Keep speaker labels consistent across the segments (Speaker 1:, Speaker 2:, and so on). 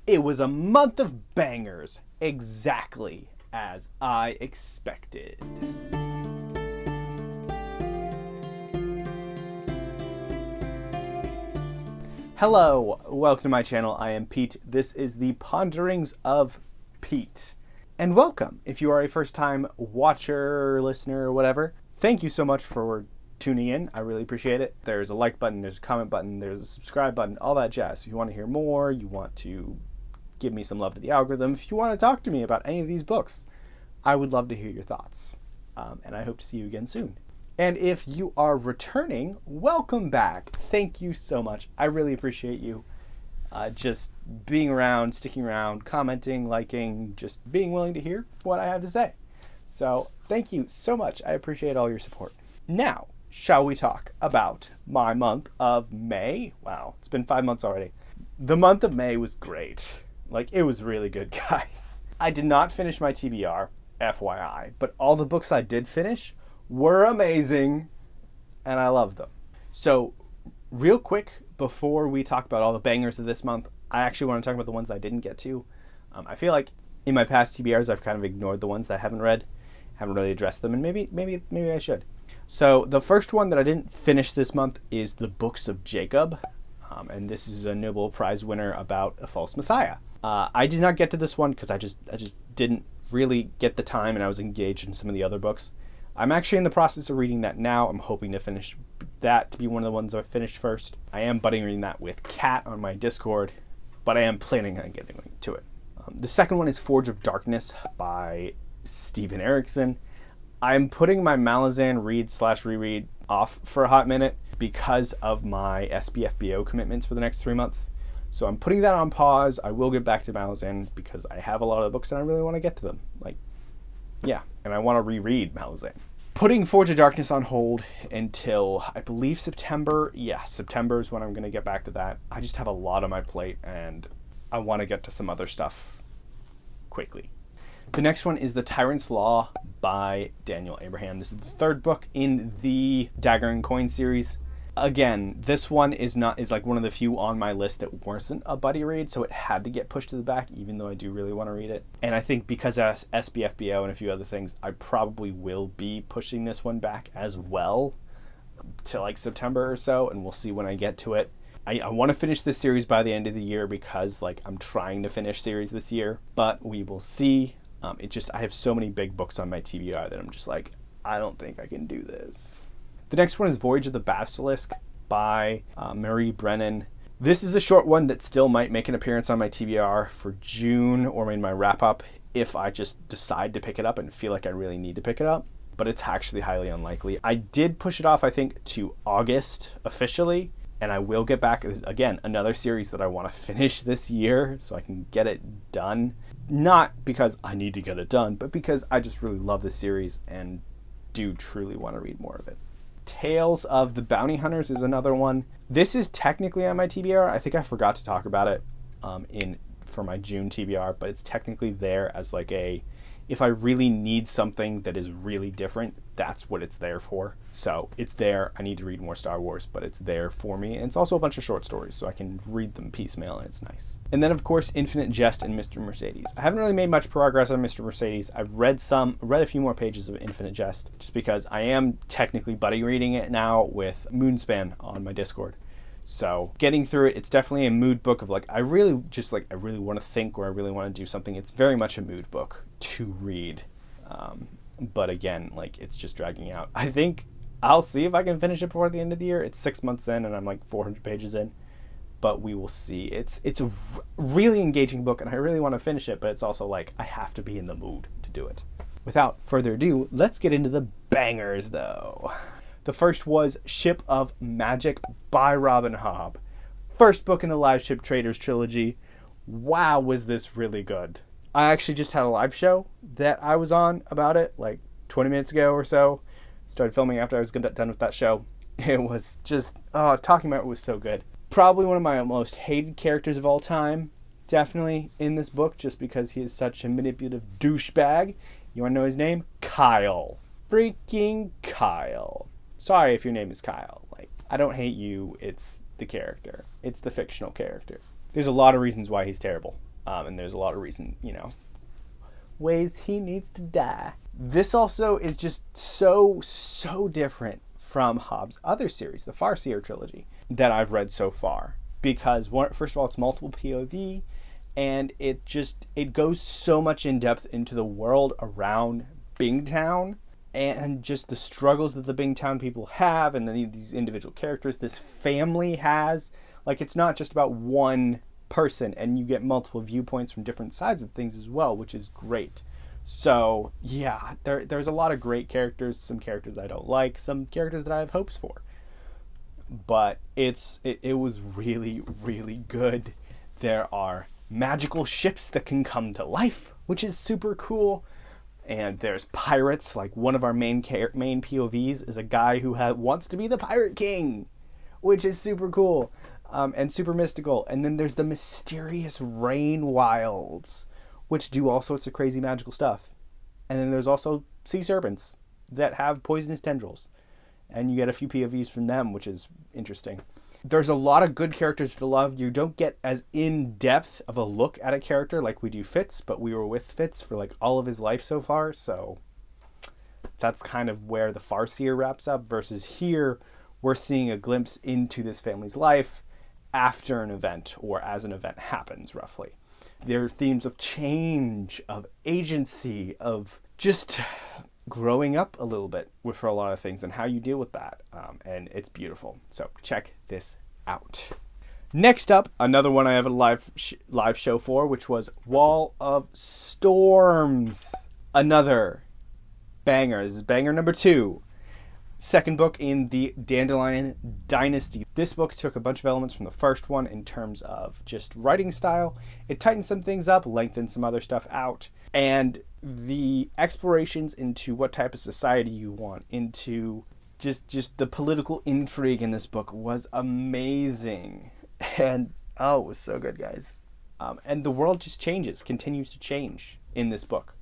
Speaker 1: It was a month of bangers, exactly as I expected. Hello, welcome to my channel. I am Pete. This is the Ponderings of Pete. And welcome, if you are a first-time watcher, listener, or whatever. Thank you so much for tuning in. I really appreciate it. There's a like button, there's a comment button, there's a subscribe button, all that jazz. If you want to hear more, you want to give me some love to the algorithm, if you want to talk to me about any of these books, I would love to hear your thoughts. And I hope to see you again soon. And if you are returning, welcome back. Thank you so much. I really appreciate you just being around, sticking around, commenting, liking, just being willing to hear what I have to say. So thank you so much. I appreciate all your support. Now, shall we talk about my month of May? Wow, it's been 5 months already. The month of May was great. Like, it was really good, guys. I did not finish my TBR, FYI, but all the books I did finish were amazing, and I love them. So, real quick, before we talk about all the bangers of this month, I actually want to talk about the ones I didn't get to. I feel like in my past TBRs, I've kind of ignored the ones that I haven't read, haven't really addressed them, and maybe I should. So, the first one that I didn't finish this month is The Books of Jacob, and this is a Nobel Prize winner about a false messiah. I did not get to this one because I just didn't really get the time, and I was engaged in some of the other books. I'm actually in the process of reading that now. I'm hoping to finish that to be one of the ones I finished first. I am budding reading that with Kat on my Discord, but I am planning on getting to it. The second one is Forge of Darkness by Stephen Erickson. I'm putting my Malazan read/reread off for a hot minute because of my SBFBO commitments for the next 3 months. So I'm putting that on pause. I will get back to Malazan because I have a lot of the books and I really want to get to them. And I want to reread Malazan. Putting Forge of Darkness on hold until, I believe, September. Yeah, September is when I'm going to get back to that. I just have a lot on my plate and I want to get to some other stuff quickly. The next one is The Tyrant's Law by Daniel Abraham. This is the third book in the Dagger and Coin series. Again, this one is like one of the few on my list that wasn't a buddy read, so it had to get pushed to the back, even though I do really want to read it. And I think because of SBFBO and a few other things, I probably will be pushing this one back as well to like September or so, and we'll see when I get to it. I want to finish this series by the end of the year because I'm trying to finish series this year, but we will see. I have so many big books on my TBR that I'm just like, I don't think I can do this. The next one is Voyage of the Basilisk by Marie Brennan. This is a short one that still might make an appearance on my TBR for June or in my wrap-up if I just decide to pick it up and feel like I really need to pick it up, but it's actually highly unlikely. I did push it off, I think, to August officially, and I will get back. Again, another series that I want to finish this year so I can get it done. Not because I need to get it done, but because I just really love this series and do truly want to read more of it. Tales of the Bounty Hunters is another one. This is technically on my TBR. I think I forgot to talk about it for my June TBR, but it's technically there as if I really need something that is really different, that's what it's there for. So it's there. I need to read more Star Wars, but it's there for me. And it's also a bunch of short stories, so I can read them piecemeal, and it's nice. And then, of course, Infinite Jest and Mr. Mercedes. I haven't really made much progress on Mr. Mercedes. I've read a few more pages of Infinite Jest, just because I am technically buddy reading it now with Moonspan on my Discord. So getting through it, it's definitely a mood book of I really want to think, or I really want to do something. It's very much a mood book to read. But again, it's just dragging out. I think I'll see if I can finish it before the end of the year. It's 6 months in and I'm 400 pages in, but we will see. It's a really engaging book and I really want to finish it, but it's also I have to be in the mood to do it. Without further ado, let's get into the bangers though. The first was Ship of Magic by Robin Hobb. First book in the Live Ship Traders trilogy. Wow, was this really good. I actually just had a live show that I was on about it 20 minutes ago or so. Started filming after I was done with that show. It was just, talking about it was so good. Probably one of my most hated characters of all time. Definitely in this book, just because he is such a manipulative douchebag. You want to know his name? Kyle. Freaking Kyle. Sorry if your name is Kyle. I don't hate you. It's the character. It's the fictional character. There's a lot of reasons why he's terrible. And there's a lot of reason, ways he needs to die. This also is just so different from Hobbs' other series, the Farseer trilogy, that I've read so far. Because, first of all, it's multiple POV, and it goes so much in depth into the world around Bingtown, and just the struggles that the Bingtown people have, and then these individual characters this family has. Like, it's not just about one person, and you get multiple viewpoints from different sides of things as well, which is great. So yeah, there's a lot of great characters, some characters I don't like, some characters that I have hopes for, but it was really, really good. There are magical ships that can come to life, which is super cool. And there's pirates. Like, one of our main POVs is a guy who wants to be the Pirate King, which is super cool. And super mystical. And then there's the mysterious rain wilds, which do all sorts of crazy magical stuff. And then there's also sea serpents that have poisonous tendrils. And you get a few POVs from them, which is interesting. There's a lot of good characters to love. You don't get as in-depth of a look at a character like we do Fitz, but we were with Fitz for like all of his life so far. So that's kind of where the Farseer wraps up, versus here we're seeing a glimpse into this family's life after an event, or as an event happens, roughly. There are themes of change, of agency, of just growing up a little bit for a lot of things, and how you deal with that. And it's beautiful. So check this out. Next up, another one I have a live show for, which was Wall of Storms. Another banger. This is banger number 2. Second book in the Dandelion Dynasty. This book took a bunch of elements from the first one in terms of just writing style. It tightened some things up, lengthened some other stuff out, and the explorations into what type of society you want, into just the political intrigue in this book was amazing. And it was so good, guys. And the world just continues to change in this book.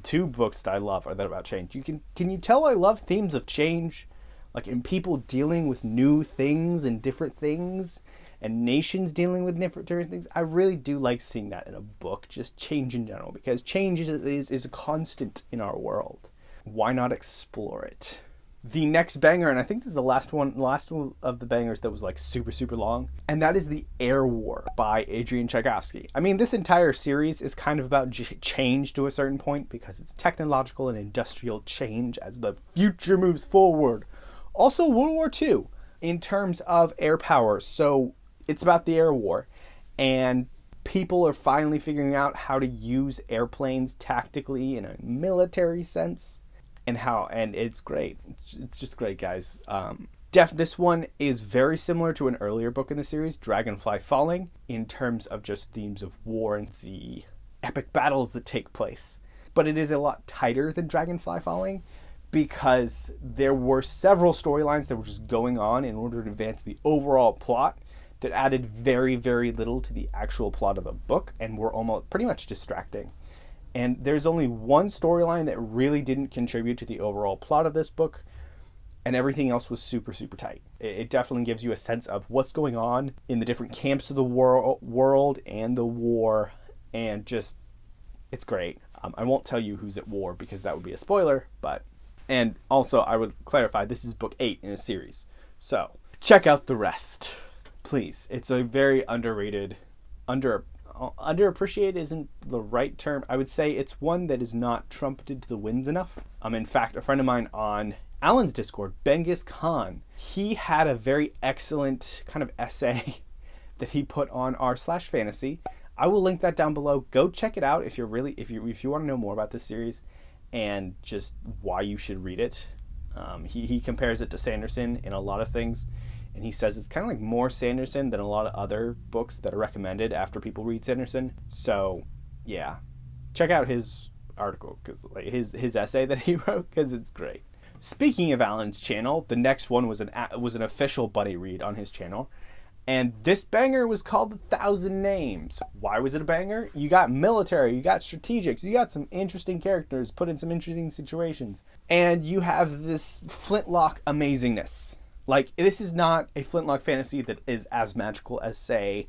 Speaker 1: 2 books that I love are that about change. Can you tell I love themes of change? Like, in people dealing with new things and different things, and nations dealing with different things. I really do like seeing that in a book, just change in general, because change is a constant in our world. Why not explore it? The next banger, and I think this is the last one of the bangers that was like super, super long, and that is The Air War by Adrian Tchaikovsky. I mean, this entire series is kind of about change to a certain point, because it's technological and industrial change as the future moves forward. Also World War II in terms of air power. So it's about the air war, and people are finally figuring out how to use airplanes tactically in a military sense. And it's great. It's just great, guys. This one is very similar to an earlier book in the series, Dragonfly Falling, in terms of just themes of war and the epic battles that take place. But it is a lot tighter than Dragonfly Falling, because there were several storylines that were just going on in order to advance the overall plot that added very, very little to the actual plot of the book, and were almost pretty much distracting. And there's only one storyline that really didn't contribute to the overall plot of this book, and everything else was super, super tight. It definitely gives you a sense of what's going on in the different camps of the world and the war, and just, it's great. I won't tell you who's at war, because that would be a spoiler, and also I would clarify, this is book 8 in a series. So check out the rest, please. It's a very underrated, underappreciated isn't the right term. I would say it's one that is not trumpeted to the winds enough. In fact, a friend of mine on Alan's Discord, Benghis Khan, he had a very excellent kind of essay that he put on r/fantasy. I will link that down below. Go check it out if you want to know more about this series and just why you should read it. He compares it to Sanderson in a lot of things. And he says it's kind of like more Sanderson than a lot of other books that are recommended after people read Sanderson. So, yeah. Check out his article, because like his essay that he wrote, because it's great. Speaking of Alan's channel, the next one was an official buddy read on his channel. And this banger was called 1,000 Names. Why was it a banger? You got military, you got strategics, you got some interesting characters put in some interesting situations. And you have this flintlock amazingness. Like, this is not a flintlock fantasy that is as magical as, say,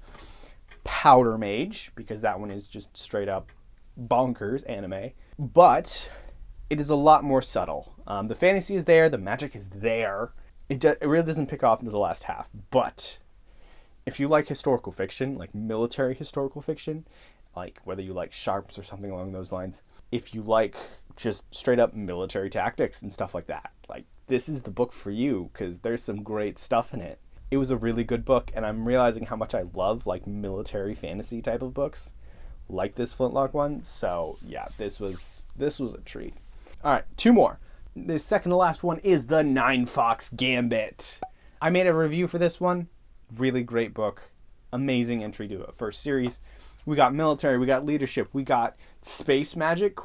Speaker 1: Powder Mage, because that one is just straight up bonkers anime. But it is a lot more subtle. The fantasy is there, the magic is there. It really doesn't pick off into the last half. But if you like historical fiction, like military historical fiction, like whether you like sharps or something along those lines, if you like just straight up military tactics and stuff like that, like this is the book for you, because there's some great stuff in it. It was a really good book, and I'm realizing how much I love like military fantasy type of books, like this Flintlock one. So yeah, this was a treat. All right, 2 more. The second to last one is the Nine Fox Gambit. I made a review for this one. Really great book. Amazing entry to a first series. We got military, we got leadership, we got space magic, ?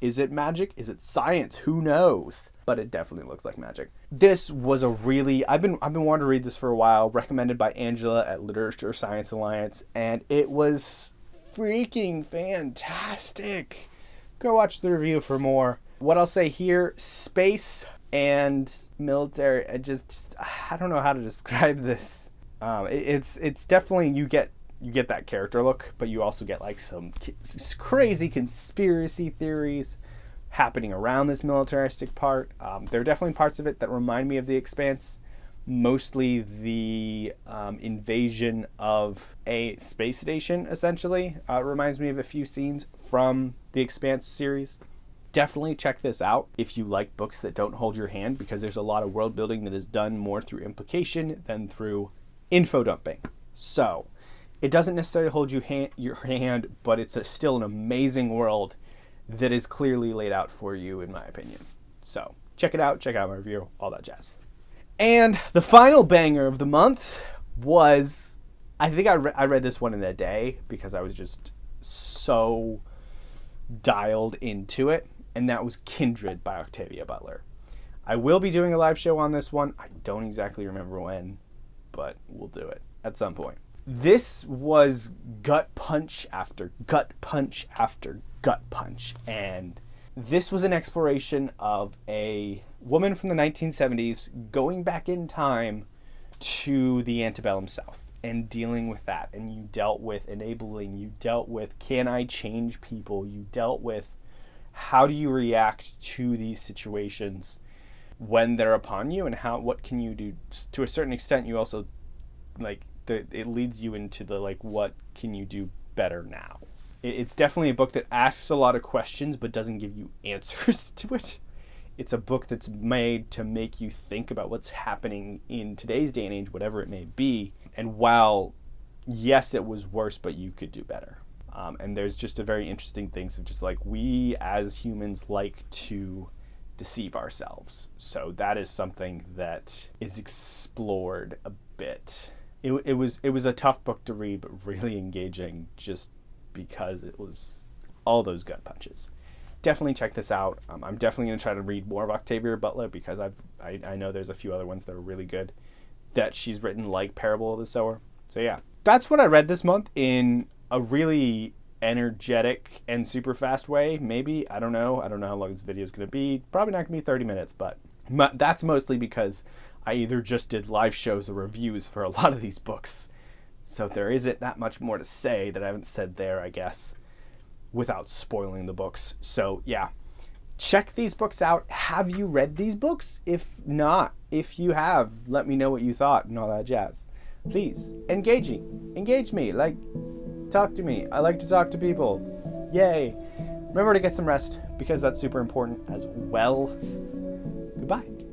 Speaker 1: Is it magic? Is it science? Who knows? But it definitely looks like magic. This was a really, I've been wanting to read this for a while, recommended by Angela at Literature Science Alliance, and it was freaking fantastic. Go watch the review for more. What I'll say here, space and military, I don't know how to describe this. It's definitely, you get that character look, but you also get like some crazy conspiracy theories happening around this militaristic part. There are definitely parts of it that remind me of The Expanse. Mostly the invasion of a space station, essentially. Reminds me of a few scenes from The Expanse series. Definitely check this out if you like books that don't hold your hand, because there's a lot of world building that is done more through implication than through info dumping. So it doesn't necessarily hold your hand, but it's still an amazing world that is clearly laid out for you, in my opinion. So check it out, check out my review, all that jazz. And the final banger of the month was, I think I read this one in a day because I was just so dialed into it, and that was Kindred by Octavia Butler. I will be doing a live show on this one. I don't exactly remember when, but we'll do it at some point. This was gut punch after gut punch after gut punch, and this was an exploration of a woman from the 1970s going back in time to the antebellum South and dealing with that. And you dealt with enabling, you dealt with can I change people, you dealt with how do you react to these situations when they're upon you, and what can you do. To a certain extent, you also it leads you into the what can you do better now. It's definitely a book that asks a lot of questions but doesn't give you answers to it. It's a book that's made to make you think about what's happening in today's day and age, whatever it may be. And while, yes, it was worse, but you could do better. And there's just a very interesting thing of just we as humans like to deceive ourselves. So that is something that is explored a bit. It was a tough book to read, but really engaging just because it was all those gut punches. Definitely check this out. I'm definitely going to try to read more of Octavia Butler because I know there's a few other ones that are really good that she's written, like Parable of the Sower. So yeah, that's what I read this month in a really energetic and super fast way. Maybe, I don't know how long this video is going to be. Probably not going to be 30 minutes, but that's mostly because I either just did live shows or reviews for a lot of these books. So there isn't that much more to say that I haven't said there, I guess, without spoiling the books. So yeah, check these books out. Have you read these books? If not, if you have, let me know what you thought and all that jazz. Please, engage me, talk to me. I like to talk to people. Yay. Remember to get some rest because that's super important as well. Goodbye.